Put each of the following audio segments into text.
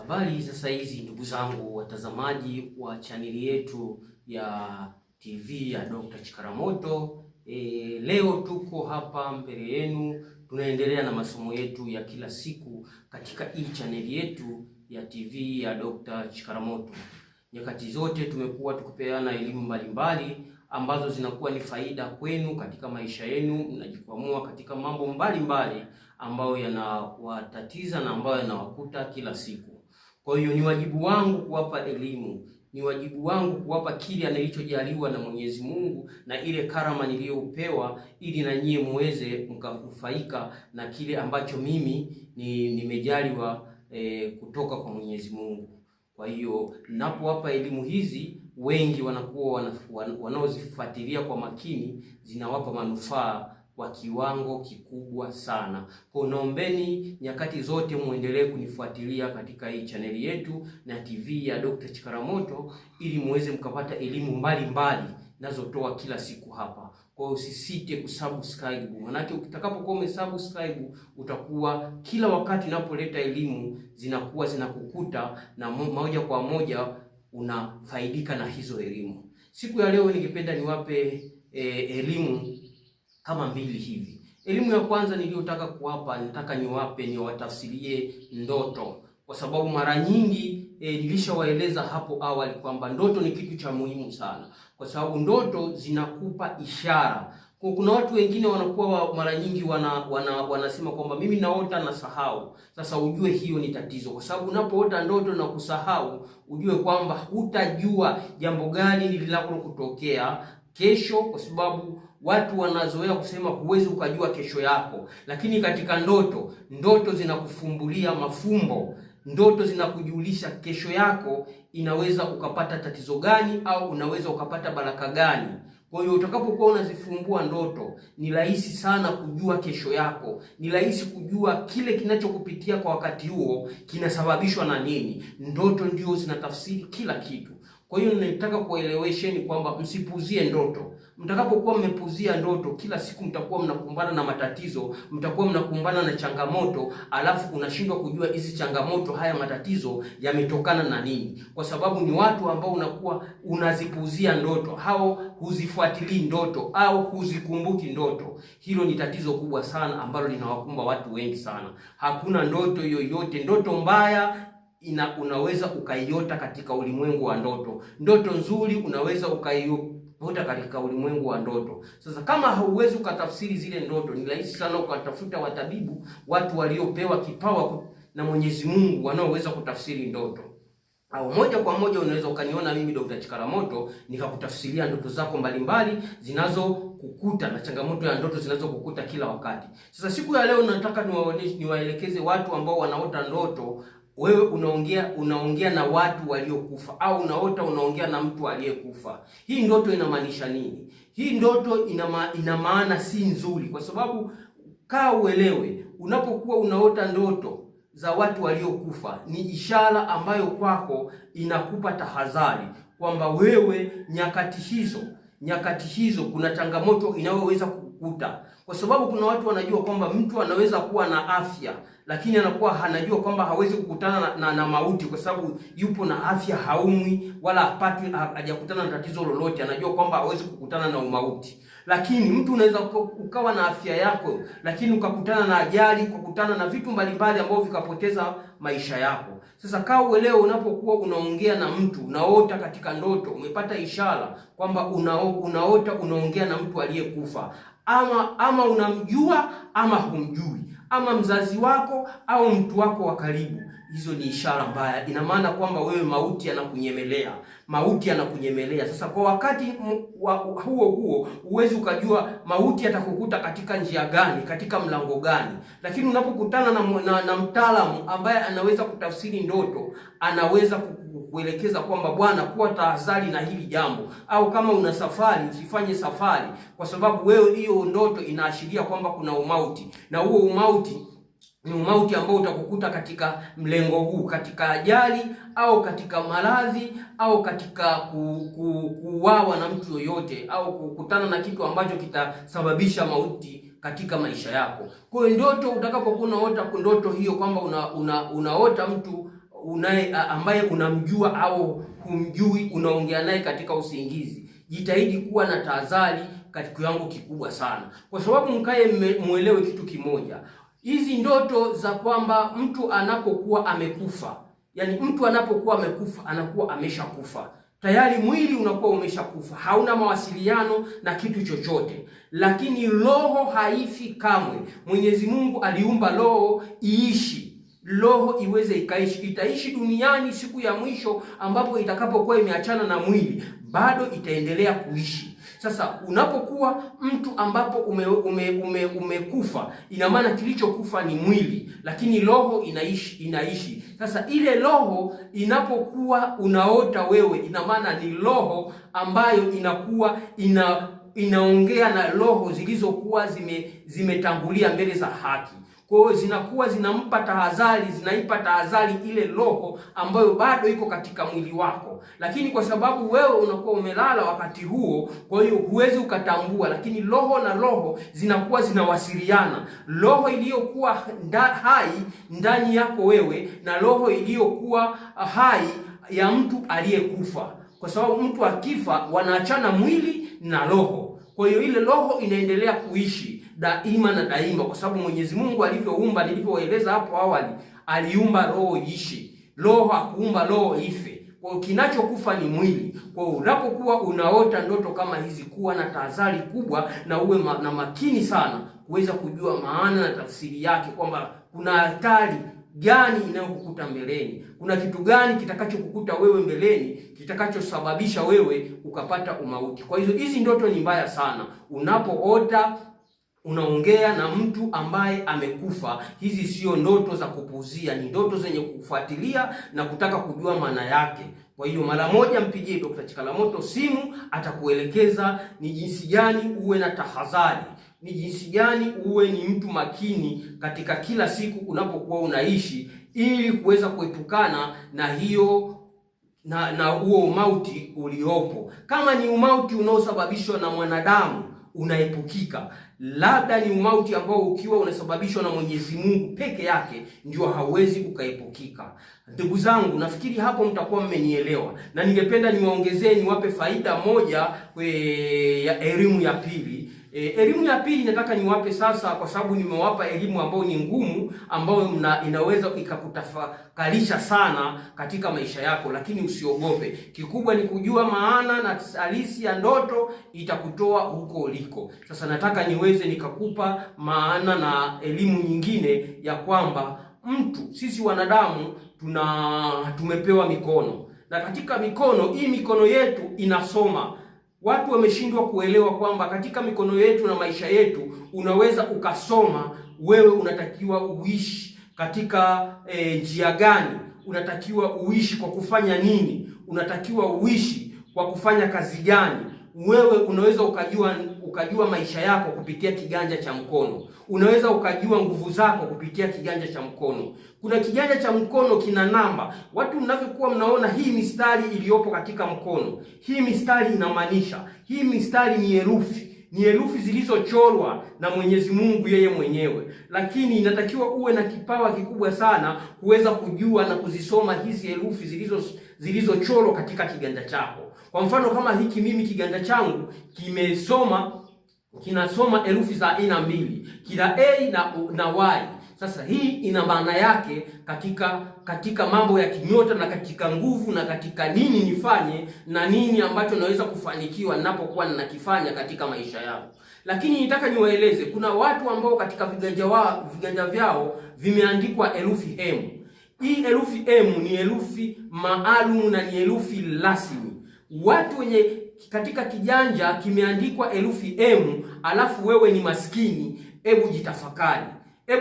Habari sasa hizi ndugu zangu watazamaji wa chaneli yetu ya TV ya Dr. Chikaramoto. Leo tuko hapa mbele yenu, tunaendelea na masomo yetu ya kila siku katika hii chaneli yetu ya TV ya Dr. Chikaramoto. Nyakati zote tumekuwa tukipeana elimu mbalimbali ambazo zinakuwa ni faida kwenu katika maisha yenu, mnajikwamua katika mambo mbalimbali ambayo yanawatatiza na ambayo yanawakuta kila siku. Kwa hiyo ni wajibu wangu kuwapa elimu, ni wajibu wangu kuwapa kile nilichojaliwa na Mwenyezi Mungu na ile karama niliyopewa, ili na nyie muweze mkanufaika na kile ambacho mimi nimejaliwa kutoka kwa Mwenyezi Mungu. Kwa hiyo ninapowapa elimu hizi, wengi wanakuwa wanaozifuatilia kwa makini, zinawapa manufaa kwa kiwango kikubwa sana. Kwa naombeni nyakati zote muendelee kunifuatilia katika hii chaneli yetu na TV ya Dr. Chikaramoto, ili muweze mkapata elimu mbalimbali nazotoa kila siku hapa. Kwa hiyo usisite kusubscribe. Maana utakapokuwa umesubscribe, utakuwa kila wakati ninapoleta elimu zinakuwa zinakukuta na moja kwa moja unafaidika na hizo elimu. Siku ya leo ningependa niwape elimu kama mbili hivi. Elimu ya kwanza niliyotaka kuwapa, nataka niwatafsirie ndoto, kwa sababu mara nyingi nilishawaeleza hapo awali kwamba ndoto ni kitu cha muhimu sana, kwa sababu ndoto zinakupa ishara. Kuna watu wengine wanakuwa mara nyingi wanasema kwamba mimi naota na sahau. Sasa ujue hiyo ni tatizo, kwa sababu unapoota ndoto na kusahau, ujue kwamba hutajua jambo gani lililokutokea kesho, kwa sababu watu wanazoea kusema huwezi ukajua kesho yako. Lakini katika ndoto zinakufumbulia mafumbo. Ndoto zinakujulisha kesho yako inaweza ukapata tatizo gani au unaweza ukapata baraka gani. Kwa hiyo utakapokuwa unazifumbua ndoto, ni rahisi sana kujua kesho yako. Ni rahisi kujua kile kinachokupitia kwa wakati huo kinasababishwa na nini. Ndoto ndio zinatafsiri kila kitu. Kwa hiyo ninataka kuelewesheni kwamba msipuzie ndoto. Mtakapokuwa mmepuzia ndoto, kila siku mtakuwa mnakumbana na matatizo, mtakuwa mnakumbana na changamoto, alafu unashindwa kujua hizi changamoto, haya matatizo yametokana na nini. Kwa sababu ni watu ambao unakuwa unazipuzia ndoto, hao huzifuatilii ndoto au huzikumbuki ndoto. Hilo ni tatizo kubwa sana ambalo linawakumba watu wengi sana. Hakuna ndoto yoyote, ndoto mbaya unaweza ukaiota katika ulimwengu wa ndoto. Ndoto nzuri unaweza ukaiota katika ulimwengu wa ndoto. Sasa kama hauwezi ukatafsiri zile ndoto, ni rahisi sana ukatafuta watabibu, watu waliopewa kipawa na Mwenyezi Mungu wanaoweza kutafsiri ndoto. Au moja kwa moja unaweza ukaniona mimi Dr. Chikaramoto nikakutafsiria ndoto zako mbalimbali zinazokukuta na changamoto ya ndoto zinazokukuta kila wakati. Sasa siku ya leo nataka niwaelekeze watu ambao wanaota ndoto. Wewe unaongea na watu waliokufa, au unaongea na mtu aliyekufa. Hii ndoto inamaanisha nini? Hii ndoto ina maana si nzuri, kwa sababu kaa uelewe, unapokuwa unaota ndoto za watu waliokufa, ni ishara ambayo kwako inakupa tahadhari kwamba wewe nyakati hizo kuna changamoto inayoweza kukukuta. Kwa sababu kuna watu wanajua kwamba mtu anaweza kuwa na afya, lakini anakuwa hanajua kwamba hawezi kukutana na mauti, kwa sababu yupo na afya, haumwi wala hajakutana na tatizo lolote, anajua kwamba hawezi kukutana na mauti. Lakini mtu unaweza ukawa na afya yako, lakini ukakutana na ajali, ukakutana na vitu mbalimbali ambavyo vikapoteza maisha yako. Sasa kaa uelewe, unapokuwa unaongea na mtu, unaota katika ndoto, umepata ishara kwamba unaongea na mtu aliyekufa, ama unamjua ama humjui, ama mzazi wako au mtu wako wa karibu. Hizo ni ishara mbaya. Ina maana kwamba wewe mauti yanakunyemelea. Sasa kwa wakati huo huwezi ukajua mauti yatakukuta katika njia gani, katika mlango gani. Lakini unapokutana na mtaalamu ambaye anaweza kutafsiri ndoto, anaweza kuelekeza kwamba bwana, kuwa tahadhari na hili jambo, au kama una safari usifanye safari, kwa sababu wewe hiyo ndoto inaashiria kwamba kuna umauti, na huo umauti ni umauti ambao utakukuta katika mlengo huu, katika ajali au katika maradhi au katika kuuawa na mtu yoyote, au kukutana na kitu ambacho kitasababisha mauti katika maisha yako. Kwa hiyo ndoto, utakapokuwa unaota ndoto hiyo kwamba unaota mtu ambaye unamjua au humjui, unaongea naye katika usingizi, jitahidi kuwa na tahadhari katika kiwango kikubwa sana, kwa sababu mkae muelewe kitu kimoja. Hizi ndoto za kwamba mtu anapokuwa amekufa, yani mtu anapokuwa amekufa anakuwa ameshakufa tayari, mwili unakuwa umeshakufa, hauna mawasiliano na kitu chochote, lakini roho haifi kamwe. Mwenyezi Mungu aliumba roho iishi, roho iweze ikaishi, itaishi duniani siku ya mwisho ambapo itakapokuwa imeachana na mwili, bado itaendelea kuishi. Sasa unapokuwa mtu ambapo umekufa, ina maana kilichokufa ni mwili, lakini roho inaishi. Sasa ile roho inapokuwa unaota wewe, ina maana ni roho ambayo inakuwa inaongea na roho zilizokuwa zimetangulia mbele za haki. Kwa hiyo zinakuwa zinaipa tahadhari ile roho ambayo bado iko katika mwili wako, lakini kwa sababu wewe unakuwa umelala wakati huo, kwa hiyo huwezi ukatambua, lakini roho na roho zinakuwa zinawasiliana. Roho iliyokuwa hai ndani yako wewe na roho iliyokuwa hai ya mtu aliyekufa, kwa sababu mtu akifa wanaachana mwili na roho. Kwa hiyo ile roho inaendelea kuishi daima na daima, kwa sababu Mwenyezi Mungu alivyoumba, nilivyoeleza hapo awali, aliumba roho iishi, roho hakuumba roho ife. Kwa hiyo kinachokufa ni mwili. Kwa hiyo unapokuwa unaota ndoto kama hizi, kuwa na tahadhari kubwa na uwe na makini sana kuweza kujua maana na tafsiri yake, kwamba kuna hatari gani inayokukuta mbeleni, kuna kitu gani kitakachokukuta wewe mbeleni kitakachosababisha wewe ukapata umauti. Kwa hiyo hizi ndoto ni mbaya sana. Unapoota unaongea na mtu ambaye amekufa, hizi sio ndoto za kupuzia, ni ndoto zenye kufuatilia na kutaka kujua maana yake. Kwa hiyo mara moja mpigie Dr. Chikalamoto simu, atakuelekeza ni jinsi gani uwe na tahadhari, ni jinsi gani uwe ni mtu makini katika kila siku unapokuwa unaishi, ili kuweza kuepukana na hiyo na huo umauti uliopo. Kama ni umauti unaosababishwa na mwanadamu, unaepukika. Labda ni umauti ambao ukiwa unasababishwa na Mwenyezi Mungu peke yake, ndio hauwezi ukaepukika. Ndugu zangu, nafikiri hapo mtakuwa mmenielewa, na ningependa niwaongezee, niwape faida moja ya elimu ya pili. Elimu ya pili nataka niwape sasa, kwa sababu nimewapa elimu ambayo ni ngumu, ambayo inaweza ikakutafakarisha sana katika maisha yako, lakini usiogope. Kikubwa ni kujua maana na halisi ya ndoto, itakutoa huko uliko. Sasa nataka niweze nikakupa maana na elimu nyingine ya kwamba sisi wanadamu tumepewa mikono, na katika mikono yetu inasoma. Watu wameshindwa kuelewa kwamba katika mikono yetu na maisha yetu unaweza ukasoma wewe unatakiwa uishi katika njia gani, unatakiwa uishi kwa kufanya nini, unatakiwa uishi kwa kufanya kazi gani. Wewe unaweza ukajua maisha yako kupitia kiganja cha mkono. Unaweza ukajua nguvu zako kupitia kiganja cha mkono. Kuna kiganja cha mkono kina namba. Watu mnavyokuwa mnaona hii mistari iliyopo katika mkono, hii mistari inamaanisha, hii mistari ni herufi zilizochorwa na Mwenyezi Mungu yeye mwenyewe, lakini inatakiwa uwe na kipawa kikubwa sana kuweza kujua na kuzisoma hizi herufi zilizochorwa katika kiganja chako. Kwa mfano kama hiki, mimi kiganja changu kinasoma herufi za aina mbili, kila A na Y. Sasa hii ina maana yake katika mambo ya kinyota na katika nguvu na katika nini nifanye na nini ambacho naweza kufanikiwa ninapokuwa ninakifanya katika maisha yangu. Lakini nitaka niwaeleze, kuna watu ambao katika viganja vyao vimeandikwa herufi M. Hii herufi M ni herufi maalum na ni herufi rasmi. Watu wenye katika kiganja kimeandikwa herufi M, alafu wewe ni maskini, hebu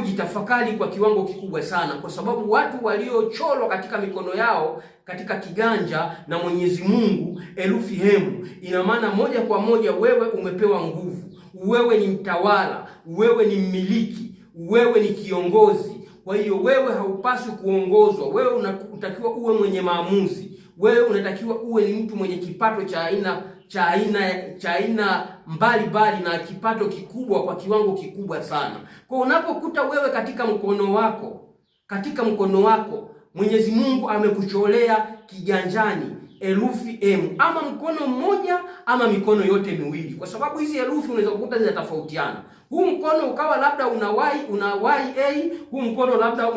jitafakari kwa kiwango kikubwa sana, kwa sababu watu waliocholwa katika mikono yao katika kiganja na Mwenyezi Mungu herufi M, ina maana moja kwa moja wewe umepewa nguvu, wewe ni mtawala, wewe ni mmiliki, wewe ni kiongozi. Kwa hiyo wewe haupaswi kuongozwa, wewe unatakiwa uwe mwenye maamuzi. Wewe unatakiwa uwe ni mtu mwenye kipato cha aina mbalimbali na kipato kikubwa kwa kiwango kikubwa sana. Kwa unapokuta wewe katika mkono wako Mwenyezi Mungu amekucholea kiganjani herufi M, ama mkono mmoja ama mikono yote miwili, kwa sababu hizi herufi unaweza kukuta zinatofautiana. Huu mkono ukawa labda una Y A, huu mkono labda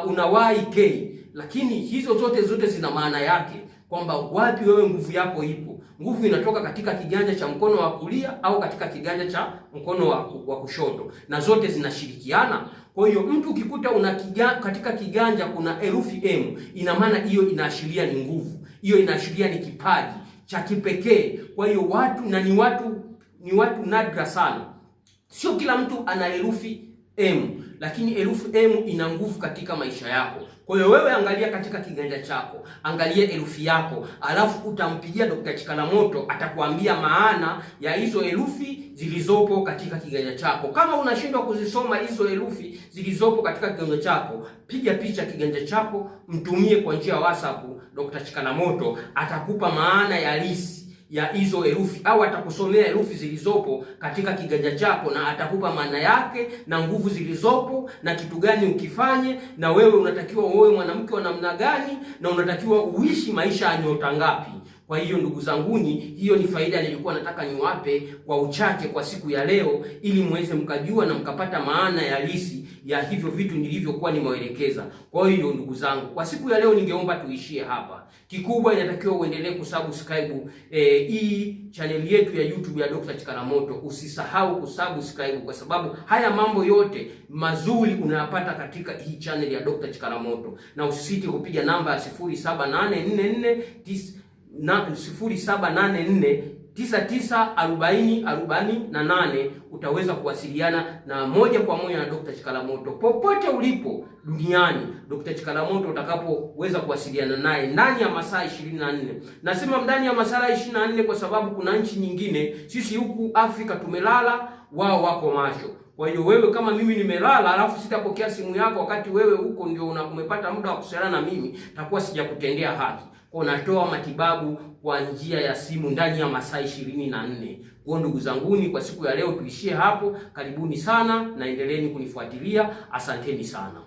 una Y K, lakini hizo zote zina maana yake, kwamba wapi wewe nguvu yako ipo. Nguvu inatoka katika kiganja cha mkono wa kulia au katika kiganja cha mkono wa kushoto, na zote zinashirikiana. Kwa hiyo mtu ukikuta katika kiganja kuna herufi M, ina maana hiyo inaashiria ni nguvu, hiyo inaashiria ni kipaji cha kipekee. Kwa hiyo ni watu nadra sana. Sio kila mtu ana herufi M, lakini herufi M ina nguvu katika maisha yako. Kwa hiyo wewe angalia katika kiganja chako, angalia herufi yako, alafu utampigia Dr. Chikalamoto, atakwambia maana ya hizo herufi zilizopo katika kiganja chako. Kama unashindwa kuzisoma hizo herufi zilizopo katika kiganja chako, piga picha kiganja chako, mtumie kwa njia ya WhatsApp Dr. Chikalamoto, atakupa maana ya halisi ya hizo herufi, au atakusomea herufi zilizopo katika kiganja chako, na atakupa maana yake na nguvu zilizopo na kitu gani ukifanye, na wewe unatakiwa uwe mwanamke wa namna gani, na unatakiwa uishi maisha ya nyota ngapi. Kwa hiyo ndugu zanguni, hiyo ni faida nilikuwa nataka niwape kwa uchache kwa siku ya leo, ili muweze mkajua na mkapata maana ya halisi ya hivyo vitu nilivyokuwa nimewaelekeza. Kwa hiyo ndugu zangu, kwa siku ya leo ningeomba tuishie hapa. Kikubwa inatakiwa uendelee kusubscribe hii channel yetu ya YouTube ya Dr. Chikalamoto. Usisahau kusubscribe, kwa sababu haya mambo yote mazuri unayapata katika hii channel ya Dr. Chikalamoto. Na usisite kupiga namba ya 0784994048, utaweza kuwasiliana na moja kwa moja na Dr. Chikalamoto popote ulipo duniani. Dr. Chikalamoto utakapoweza kuwasiliana naye ndani ya masaa 24. Nasema ndani ya masaa 24 kwa sababu kuna nchi nyingine, sisi huku Afrika tumelala, wao wako macho. Kwa hiyo wewe kama mimi nimelala, alafu sitapokea simu yako wakati wewe huko ndio umepata muda wa kuwasiliana na mimi, takuwa sijakutendea haki. Kwa natoa matibabu kwa njia ya simu ndani ya masaa 24. Kwa ndugu zanguni, kwa siku ya leo tuishie hapo. Karibuni sana na endeleeni kunifuatilia. Asanteni sana.